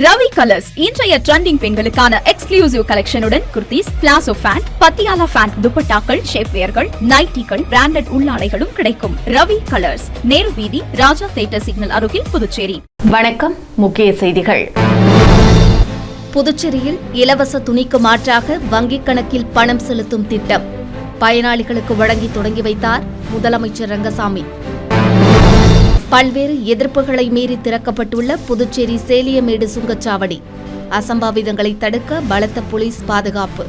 Ravi Colours இன்றைய trending பெண்களுக்கான exclusive கலெக்ஷனுடன் kurtis, palazzo pant, Patiala pant, துப்பட்டாக்கள், ஷேப்வேர்கள், நைட்டிகள், பிராண்டட் உள்ளாடைகளும் கிடைக்கும். ரவி கலர்ஸ், நேரு வீதி, ராஜா தியேட்டர் சிக்னல் அருகில், புதுச்சேரி. வணக்கம். முக்கிய செய்திகள். புதுச்சேரியில் இலவச துணிக்கு மாற்றாக வங்கிக் கணக்கில் பணம் செலுத்தும் திட்டம் பயனாளிகளுக்கு வழங்கி தொடங்கி வைத்தார் முதலமைச்சர் ரங்கசாமி. பல்வேறு எதிர்ப்புகளை மீறி திறக்கப்பட்டுள்ள புதுச்சேரி சேலியமேடு சுங்கச்சாவடி, அசம்பாவிதங்களை தடுக்க பலத்த போலீஸ் பாதுகாப்பு.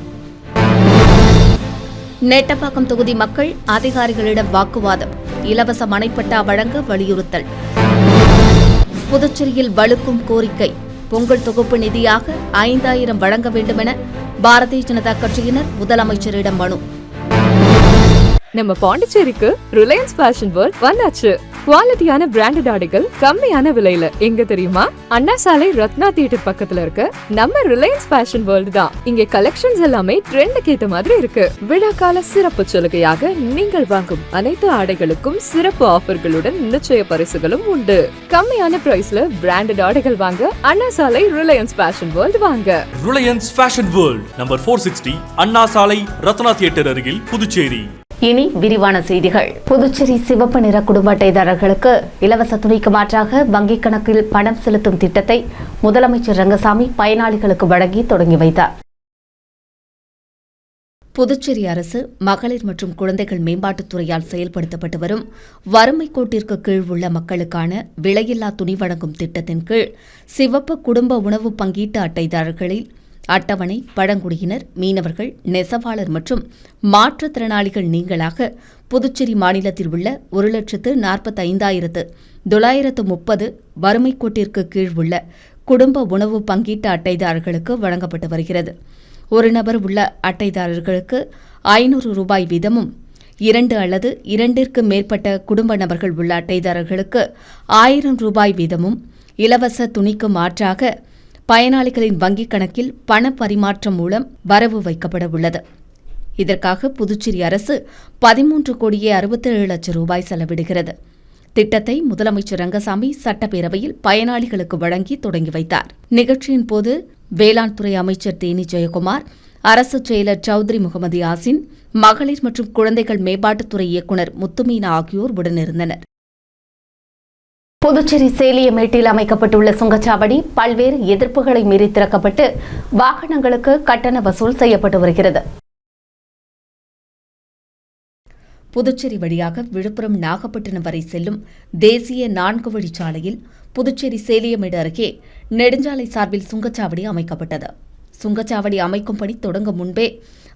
நெட்டப்பாக்கம் தொகுதி மக்கள் அதிகாரிகளிடம் வாக்குவாதம், இலவச மனைப்பட்டா வழங்க வலியுறுத்தல். புதுச்சேரியில் வலுக்கும் கோரிக்கை, பொங்கல் தொகுப்பு நிதியாக 5000 வழங்க வேண்டுமென பாரதிய ஜனதா கட்சியினர் முதலமைச்சரிடம் மனு. நம்ம பாண்டிச்சேரிக்கு ரிலையன்ஸ் ஃபேஷன் வேர்ல்ட் வந்தாச்சு. குவாலிட்டியான பிராண்டட் ஆடைகள் கம்மியான விலையில. எங்க தெரியுமா? அண்ணா சாலை ரத்னா தியேட்டர் பக்கத்துல இருக்க நம்ம ரிலையன்ஸ் ஃபேஷன் வேர்ல்ட் தான். இங்க கலெக்ஷன்ஸ் எல்லாமே ட்ரெண்டுக்கு ஏத்த மாதிரி இருக்கு. விழாக்கால சிறப்பு சலுகையாக நீங்கள் வாங்கும் அனைத்து ஆடைகளுக்கும் சிறப்பு ஆஃபர்களுடன் நிச்சய பரிசுகளும் உண்டு. கம்மியான பிரைஸ்ல பிராண்டட் ஆடைகள் வாங்க அண்ணா சாலை ரிலையன்ஸ் ஃபேஷன் வேர்ல்ட் வாங்க. ரிலையன்ஸ் ஃபேஷன் வேர்ல்ட், நம்பர் 460, அண்ணா சாலை ரத்னா தியேட்டர் அருகில், புதுச்சேரி. இனி விரிவான செய்திகள். புதுச்சேரி சிவப்பு நிற குடும்ப அட்டைதாரர்களுக்கு இலவச துணிக்கு மாற்றாக வங்கிக் கணக்கில் பணம் செலுத்தும் திட்டத்தை முதலமைச்சர் ரங்கசாமி பயனாளிகளுக்கு வழங்கி தொடங்கி வைத்தார். புதுச்சேரி அரசு மகளிர் மற்றும் குழந்தைகள் மேம்பாட்டுத்துறையால் செயல்படுத்தப்பட்டு வரும் வறுமை கோட்டிற்கு கீழ் உள்ள மக்களுக்கான விலையில்லா துணி வழங்கும் திட்டத்தின் கீழ் சிவப்பு குடும்ப உணவு பங்கீட்டு அட்டைதாரர்களில் அட்டவணை, பழங்குடியினர், மீனவர்கள், நெசவாளர் மற்றும் மாற்றுத்திறனாளிகள் நீங்களாக புதுச்சேரி மாநிலத்தில் உள்ள 1,45,930 வறுமை கோட்டிற்கு கீழ் உள்ள குடும்ப உணவு பங்கீட்டு அட்டைதாரர்களுக்கு வழங்கப்பட்டு வருகிறது. ஒரு நபர் உள்ள அட்டைதாரர்களுக்கு 500 ரூபாய் வீதமும், 2 அல்லது 2ற்கு மேற்பட்ட குடும்ப நபர்கள் உள்ள அட்டைதாரர்களுக்கு 1000 ரூபாய் வீதமும் இலவச துணிக்கு மாற்றாக பயனாளிகளின் வங்கிக் கணக்கில் பண பரிமாற்றம் மூலம் வரவு வைக்கப்பட உள்ளது. இதற்காக புதுச்சேரி அரசு 13,67,00,000 ரூபாய் செலவிடுகிறது. திட்டத்தை முதலமைச்சர் ரங்கசாமி சட்டப்பேரவையில் பயனாளிகளுக்கு வழங்கி தொடங்கி வைத்தார். நிகழ்ச்சியின் போது வேளாண் துறை அமைச்சர் தேனி ஜெயக்குமார், அரசு செயலர் சௌத்ரி முகமது யாசின், மகளிர் மற்றும் குழந்தைகள் மேம்பாட்டுத்துறை இயக்குநர் முத்துமீனா ஆகியோர் உடனிருந்தனர். புதுச்சேரி சேலியமேட்டில் அமைக்கப்பட்டுள்ள சுங்கச்சாவடி பல்வேறு எதிர்ப்புகளை மீறி திறக்கப்பட்டு வாகனங்களுக்கு கட்டண வசூல் செய்யப்பட்டு வருகிறது. புதுச்சேரி வழியாக விழுப்புரம், நாகப்பட்டினம் வரை செல்லும் தேசிய 4 வழிச்சாலையில் புதுச்சேரி சேலியமேடு அருகே நெடுஞ்சாலை சார்பில் சுங்கச்சாவடி அமைக்கப்பட்டது. சுங்கச்சாவடி அமைக்கும் பணி தொடங்கும் முன்பே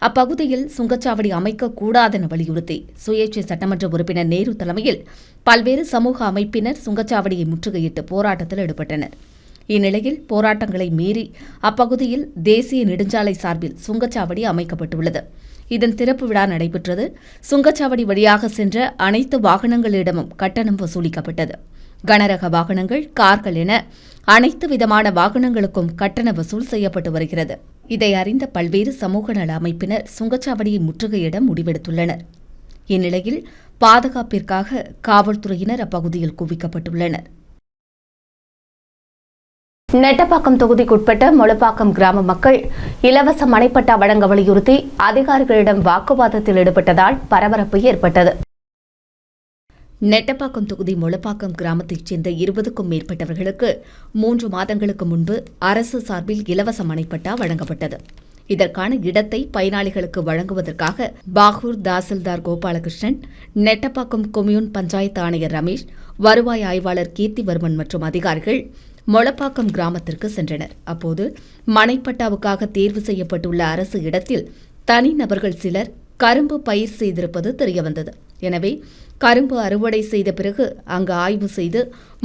அப்பகுதியில் சுங்கச்சாவடி அமைக்கக்கூடாதென வலியுறுத்தி சுயேட்சை சட்டமன்ற உறுப்பினர் நேரு தலைமையில் பல்வேறு சமூக அமைப்பினர் சுங்கச்சாவடியை முற்றுகையிட்டு போராட்டத்தில் ஈடுபட்டனர். இந்நிலையில் போராட்டங்களை மீறி அப்பகுதியில் தேசிய நெடுஞ்சாலை சார்பில் சுங்கச்சாவடி அமைக்கப்பட்டுள்ளது. இதன் திறப்பு விழா நடைபெற்றது. சுங்கச்சாவடி வழியாக சென்ற அனைத்து வாகனங்களிடமும் கட்டணம் வசூலிக்கப்பட்டது. கனரக வாகனங்கள், கார்கள் என அனைத்து விதமான வாகனங்களுக்கும் கட்டண வசூல் செய்யப்பட்டு வருகிறது. இதை அறிந்த பல்வேறு சமூக நல அமைப்பினர் சுங்கச்சாவடியை முற்றுகையிட முடிவெடுத்துள்ளனர். இந்நிலையில் பாதுகாப்பிற்காக காவல்துறையினர் அப்பகுதியில் குவிக்கப்பட்டுள்ளனர். நெட்டப்பாக்கம் தொகுதிக்குட்பட்ட மொளப்பாக்கம் கிராம மக்கள் இலவச மனைப்பட்டா வழங்க வலியுறுத்தி அதிகாரிகளிடம் வாக்குவாதத்தில் ஈடுபட்டதால் பரபரப்பு ஏற்பட்டது. நெட்டப்பாக்கம் தொகுதி மொளப்பாக்கம் கிராமத்தைச் சேர்ந்த 20க்கும் மேற்பட்டவர்களுக்கு 3 மாதங்களுக்கு முன்பு அரசு சார்பில் இலவச மனைப்பட்டா வழங்கப்பட்டது. இதற்கான இடத்தை பயனாளிகளுக்கு வழங்குவதற்காக பாகூர் தாசில்தார் கோபாலகிருஷ்ணன், நெட்டப்பாக்கம் கொம்யூன் பஞ்சாயத்து ஆணையர் ரமேஷ், வருவாய் ஆய்வாளர் கீர்த்திவர்மன் மற்றும் அதிகாரிகள் மொளப்பாக்கம் கிராமத்திற்கு சென்றனர். அப்போது மனைப்பட்டாவுக்காக தேர்வு செய்யப்பட்டுள்ள அரசு இடத்தில் தனிநபர்கள் சிலர் கரும்பு பயிர் செய்திருப்பது தெரியவந்தது. எனவே கரும்பு அறுவடை செய்த பிறகு அங்கு ஆய்வு செய்து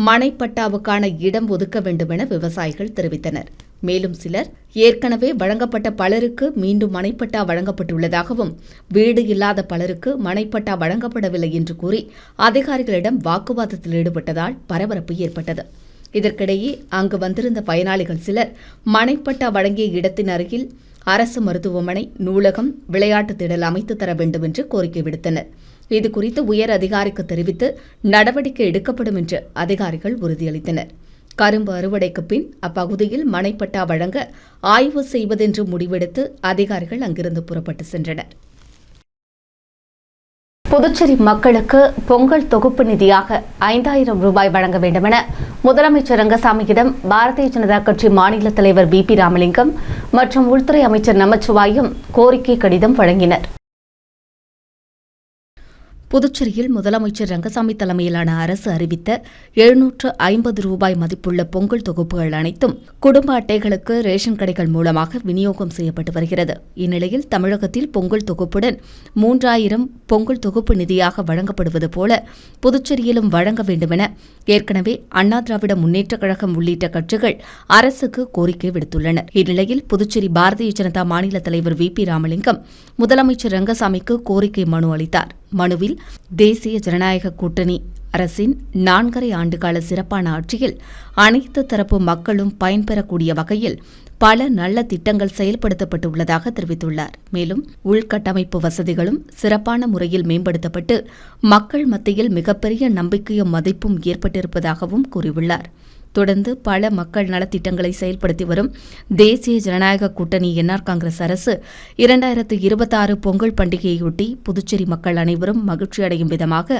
மனைப்பட்டாவுக்கான இடம் ஒதுக்க வேண்டுமென விவசாயிகள் தெரிவித்தனர். மேலும் சிலர் ஏற்கனவே வழங்கப்பட்ட பலருக்கு மீண்டும் மனைப்பட்டா வழங்கப்பட்டுள்ளதாகவும், வீடு இல்லாத பலருக்கு மனைப்பட்டா வழங்கப்படவில்லை என்று கூறி அதிகாரிகளிடம் வாக்குவாதத்தில் ஈடுபட்டதால் பரபரப்பு ஏற்பட்டது. இதற்கிடையே அங்கு வந்திருந்த பயனாளிகள் சிலர் மனைப்பட்டா வழங்கிய இடத்தின் அருகில் அரசு மருத்துவமனை, நூலகம், விளையாட்டு திடல் அமைத்து தர வேண்டும் என்று கோரிக்கை விடுத்தனர். இதுகுறித்து உயர் அதிகாரிக்கு தெரிவித்து நடவடிக்கை எடுக்கப்படும் என்று அதிகாரிகள் உறுதியளித்தனர். கரும்பு அறுவடைக்கு பின் அப்பகுதியில் மனைப்பட்டா வழங்க ஆய்வு செய்வதென்று முடிவெடுத்து அதிகாரிகள் அங்கிருந்து புறப்பட்டு சென்றனர். புதுச்சேரி மக்களுக்கு பொங்கல் தொகுப்பு நிதியாக 5000 ரூபாய் வழங்க வேண்டுமென முதலமைச்சர் ரங்கசாமியிடம் பாரதிய ஜனதா கட்சி மாநில தலைவர் VP ராமலிங்கம் மற்றும் உள்துறை அமைச்சர் நமச்சிவாயம் கோரிக்கை கடிதம் வழங்கினர். புதுச்சேரியில் முதலமைச்சர் ரங்கசாமி தலைமையிலான அரசு அறிவித்த 750 ரூபாய் மதிப்புள்ள பொங்கல் தொகுப்புகள் அனைத்தும் குடும்ப அட்டைகளுக்கு ரேஷன் கடைகள் மூலமாக விநியோகம் செய்யப்பட்டு வருகிறது. இந்நிலையில் தமிழகத்தில் பொங்கல் தொகுப்புடன் 3000 பொங்கல் தொகுப்பு நிதியாக வழங்கப்படுவது போல புதுச்சேரியிலும் வழங்க வேண்டுமென ஏற்கனவே அண்ணா திராவிட முன்னேற்றக் கழகம் உள்ளிட்ட கட்சிகள் அரசுக்கு கோரிக்கை விடுத்துள்ளனர். இந்நிலையில் புதுச்சேரி பாரதிய ஜனதா மாநில தலைவர் VP ராமலிங்கம் முதலமைச்சர் ரங்கசாமிக்கு கோரிக்கை மனு அளித்தார். மனுவில் தேசிய ஜனநாயக கூட்டணி அரசின் 4.5 ஆண்டுகால சிறப்பான ஆட்சியில் அனைத்து தரப்பு மக்களும் பயன்பெறக்கூடிய வகையில் பல நல்ல திட்டங்கள் செயல்படுத்தப்பட்டுள்ளதாக தெரிவித்துள்ளார். மேலும் உள்கட்டமைப்பு வசதிகளும் சிறப்பான முறையில் மேம்படுத்தப்பட்டு மக்கள் மத்தியில் மிகப்பெரிய நம்பிக்கையும் மதிப்பும் ஏற்பட்டிருப்பதாகவும் கூறியுள்ளார். தொடர்ந்து பல மக்கள் நலத்திட்டங்களை செயல்படுத்தி வரும் தேசிய ஜனநாயக கூட்டணி NR காங்கிரஸ் அரசு 2026 பொங்கல் பண்டிகையொட்டி புதுச்சேரி மக்கள் அனைவரும் மகிழ்ச்சி அடையும் விதமாக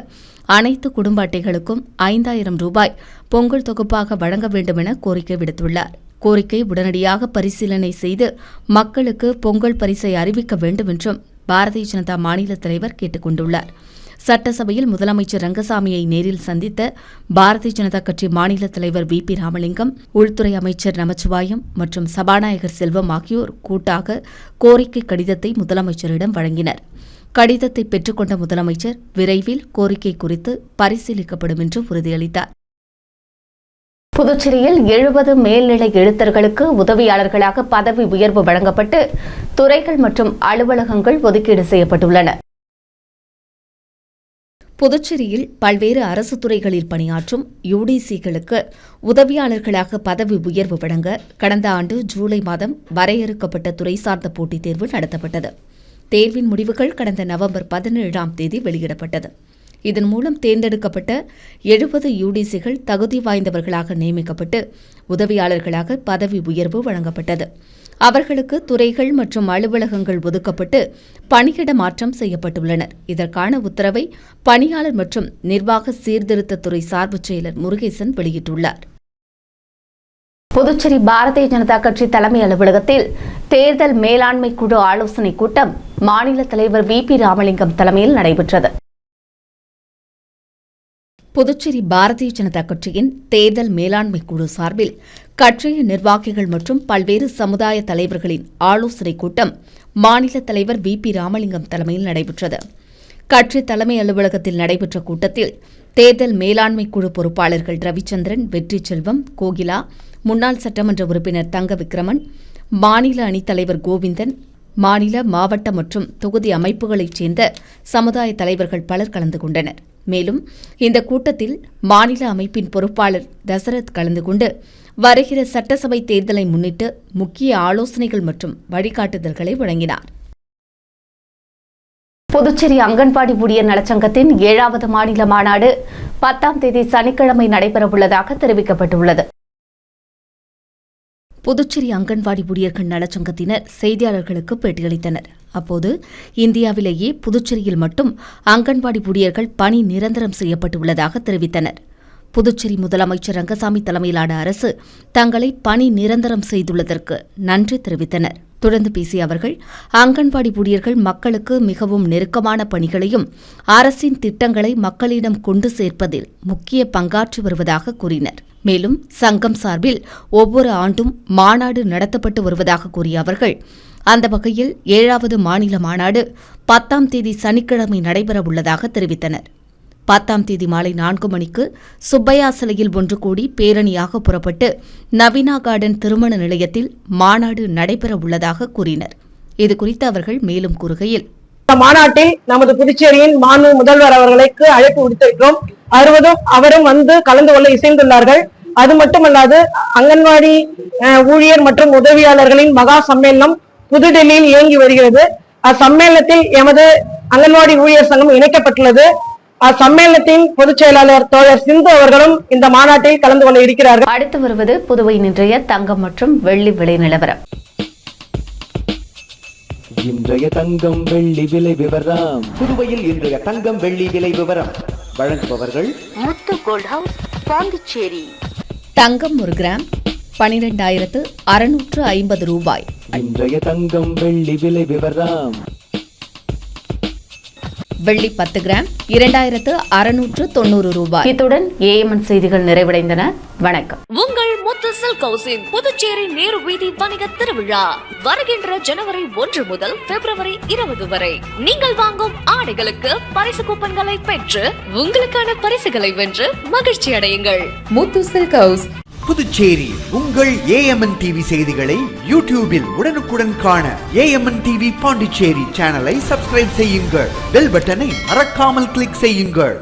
அனைத்து குடும்ப அட்டைகளுக்கும் 5000 ரூபாய் பொங்கல் தொகுப்பாக வழங்க வேண்டும் என கோரிக்கை விடுத்துள்ளார். கோரிக்கை உடனடியாக பரிசீலனை செய்து மக்களுக்கு பொங்கல் பரிசை அறிவிக்க வேண்டும் என்றும் பாரதிய ஜனதா மாநில தலைவர் கேட்டுக் கொண்டுள்ளார். சட்டசபையில் முதலமைச்சர் ரங்கசாமியை நேரில் சந்தித்த பாரதிய ஜனதா கட்சி மாநில தலைவர் VP ராமலிங்கம், உள்துறை அமைச்சர் நமச்சிவாயம் மற்றும் சபாநாயகர் செல்வம் ஆகியோர் கூட்டாக கோரிக்கை கடிதத்தை முதலமைச்சரிடம் வழங்கினர். கடிதத்தை பெற்றுக்கொண்ட முதலமைச்சர் விரைவில் கோரிக்கை குறித்து பரிசீலிக்கப்படும் என்று உறுதியளித்தார். புதுச்சேரியில் 70 மேல்நிலை எழுத்தர்களுக்கு உதவியாளர்களாக பதவி உயர்வு வழங்கப்பட்டு துறைகள் மற்றும் அலுவலகங்கள் ஒதுக்கீடு செய்யப்பட்டுள்ளன. புதுச்சேரியில் பல்வேறு அரசு துறைகளில் பணியாற்றும் UDCகளுக்கு உதவியாளர்களாக பதவி உயர்வு வழங்க கடந்த ஆண்டு ஜூலை மாதம் வரையறுக்கப்பட்ட துறை சார்ந்த போட்டித் தேர்வு நடத்தப்பட்டது. தேர்வின் முடிவுகள் கடந்த நவம்பர் 17ஆம் தேதி வெளியிடப்பட்டது. இதன் மூலம் தேர்ந்தெடுக்கப்பட்ட 70 UDCகள் தகுதி வாய்ந்தவர்களாக நியமிக்கப்பட்டு உதவியாளர்களாக பதவி உயர்வு வழங்கப்பட்டது. அவர்களுக்கு துறைகள் மற்றும் அலுவலகங்கள் ஒதுக்கப்பட்டு பணியிட மாற்றம் செய்யப்பட்டுள்ளனர். இதற்கான உத்தரவை பணியாளர் மற்றும் நிர்வாக சீர்திருத்தத்துறை சார்பு செயலர் முருகேசன் வெளியிட்டுள்ளார். புதுச்சேரி பாரதிய ஜனதா கட்சி தலைமை அலுவலகத்தில் தேர்தல் மேலாண்மை குழு ஆலோசனைக் கூட்டம் மாநில தலைவர் VP ராமலிங்கம் தலைமையில் நடைபெற்றது. புதுச்சேரி பாரதிய ஜனதா கட்சியின் தேர்தல் மேலாண்மை குழு சார்பில் கட்சியின் நிர்வாகிகள் மற்றும் பல்வேறு சமுதாய தலைவர்களின் ஆலோசனைக் கூட்டம் மாநில தலைவர் VP ராமலிங்கம் தலைமையில் நடைபெற்றது. கட்சி தலைமை அலுவலகத்தில் நடைபெற்ற கூட்டத்தில் தேர்தல் மேலாண்மை குழு பொறுப்பாளர்கள் ரவிச்சந்திரன், வெற்றி செல்வம், கோகிலா, முன்னாள் சட்டமன்ற உறுப்பினர் தங்க விக்ரமன், மாநில அணித்தலைவர் கோவிந்தன், மாநில, மாவட்ட மற்றும் தொகுதி அமைப்புகளைச் சேர்ந்த சமுதாய தலைவர்கள் பலர் கலந்து கொண்டனர். மேலும் இந்த கூட்டத்தில் மாநில அமைப்பின் பொறுப்பாளர் தசரத் கலந்து கொண்டு வருகிற சட்டசபை தேர்தலை முன்னிட்டு முக்கிய ஆலோசனைகள் மற்றும் வழிகாட்டுதல்களை வழங்கினார். புதுச்சேரி அங்கன்வாடி ஊழியர் நலச்சங்கத்தின் 7வது மாநில மாநாடு 10ஆம் தேதி சனிக்கிழமை நடைபெறவுள்ளதாக தெரிவிக்கப்பட்டுள்ளது. புதுச்சேரி அங்கன்வாடி ஊழியர்கள் நலச்சங்கத்தினர் செய்தியாளர்களுக்கு பேட்டியளித்தனர். அப்போது இந்தியாவிலேயே புதுச்சேரியில் மட்டும் அங்கன்வாடி ஊழியர்கள் பணி நிரந்தரம் செய்யப்பட்டுள்ளதாக தெரிவித்தனர். புதுச்சேரி முதலமைச்சர் ரங்கசாமி தலைமையிலான அரசு தங்களை பணி நிரந்தரம் செய்துள்ளதற்கு நன்றி தெரிவித்தனர். தொடர்ந்து பேசிய அவர்கள், அங்கன்வாடி ஊழியர்கள் மக்களுக்கு மிகவும் நெருக்கமான பணிகளையும் அரசின் திட்டங்களை மக்களிடம் கொண்டு சேர்ப்பதில் முக்கிய பங்காற்றி வருவதாக கூறினர். மேலும் சங்கம் சார்பில் ஒவ்வொரு ஆண்டும் மாநாடு நடத்தப்பட்டு வருவதாக கூறிய அவர்கள், அந்த வகையில் 7வது மாநில மாநாடு 10ஆம் தேதி சனிக்கிழமை நடைபெறவுள்ளதாக தெரிவித்தனர். 10ஆம் தேதி மாலை 4 மணிக்கு சுப்பையா சிலையில் ஒன்று கூடி பேரணியாக புறப்பட்டு நவீனா கார்டன் திருமண நிலையத்தில் மாநாடு நடைபெறவுள்ளதாக கூறினர். இதுகுறித்து அவர்கள் மேலும் கூறுகையில், மாநாட்டில் நமது புதுச்சேரியின் மாண்பு முதல்வர் அவர்களுக்கு அழைப்பு விடுத்திருக்கிறோம். அவரும் வந்து கலந்து கொள்ள இசைந்துள்ளார்கள். அது மட்டுமல்லாது அங்கன்வாடி ஊழியர் மற்றும் உதவியாளர்களின் மகா சம்மேளனம் புதுடெல்லியில் இயங்கி வருகிறது. அச்சம்மேளனத்தில் எமது அங்கன்வாடி ஊழியர் சங்கம் இணைக்கப்பட்டுள்ளது. அச்சம்மேளனத்தின் பொதுச் செயலாளர் தோழர் சிந்து அவர்களும் இந்த மாநாட்டில் கலந்து கொள்ள இருக்கிறார்கள். அடுத்து வருவது புதுவையின் இன்றைய தங்கம் மற்றும் வெள்ளி விலை நிலவரம். இன்றைய தங்கம் வெள்ளி விலை விவரம். புதுவையில் இன்றைய தங்கம் வெள்ளி விலை விவரம் வழங்குபவர்கள் முத்து கோல்ட் ஹவுஸ், பாண்டிச்சேரி. தங்கம் 1 கிராம் 12,650 ரூபாய். இன்றைய தங்கம் வெள்ளி விலை விவரம். வெள்ளி 10 கிராம் 2,690 ரூபாய். இத்துடன் ஏஎம்என் செய்திகள் நிறைவடைந்தன. வணக்கம். உங்கள் முத்து சில்க் ஹவுஸின் புதுச்சேரி நேரு வீதி வணிக திருவிழா வருகின்ற ஜனவரி 1 முதல் பிப்ரவரி 20 வரை. நீங்கள் வாங்கும் ஆடைகளுக்கு பரிசு கூப்பன்களை பெற்று உங்களுக்கான பரிசுகளை வென்று மகிழ்ச்சி அடையுங்கள். முத்து சில்க் ஹவுஸ், புதுச்சேரி. உங்கள் AMN TV செய்திகளை யூடியூபில் உடனுக்குடன் காண AMN TV பாண்டிச்சேரி சேனலை சப்ஸ்கிரைப் செய்யுங்கள். பெல் பட்டனை மறக்காமல் கிளிக் செய்யுங்கள்.